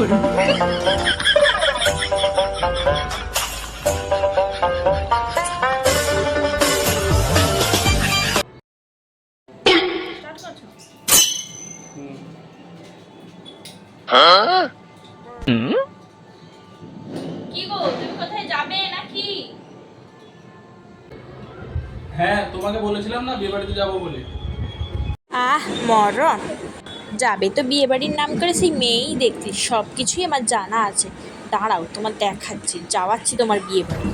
কি গো, তুমি কোথায় যাবে নাকি? হ্যাঁ, তোমাকে বলেছিলাম না বিয়ে বাড়িতে যাবো বলে। মরণ যাবে তো বিয়ে বাড়ির নাম করে সেই মেয়েই দেখছি, সব কিছুই আমার জানা আছে। দাঁড়াও, তোমার দেখাচ্ছি, যাওয়াচ্ছি তোমার বিয়ে বাড়ি।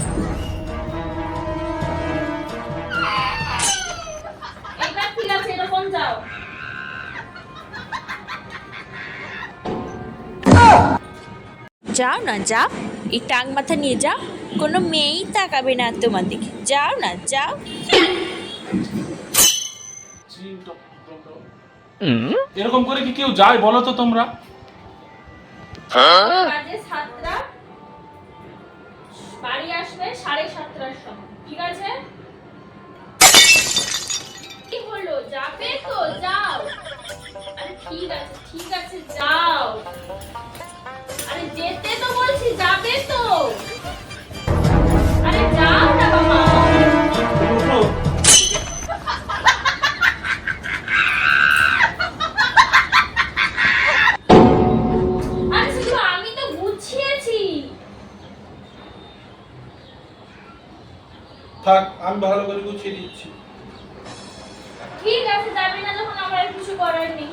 এইবার ঠিক আছে, এরকম যাও। যাও না, যাও, এই টাং মাথা নিয়ে যাও, কোনো মেয়েই তাকাবে না তোমার দিকে। যাও না, যাও। এরকম করে কি কেউ যায় বলো তো তোমরা? বাজে 7টা, বাড়ি আসবে 7:30টার সময়, ঠিক আছে? কি হলো, যাবে তো যাও। আরে ঠিক আছে ঠিক আছে, যাও। আরে যেতে তো বলছি, যাবে তো। আরে যাও না বাবা। উঠো। আরে শুধু আমি তো গুছিয়েছি। থাক, আমি ভালো করে গুছিয়ে দিচ্ছি। ঠিক আছে, যাবি না যখন আমার আর কিছু করার নেই।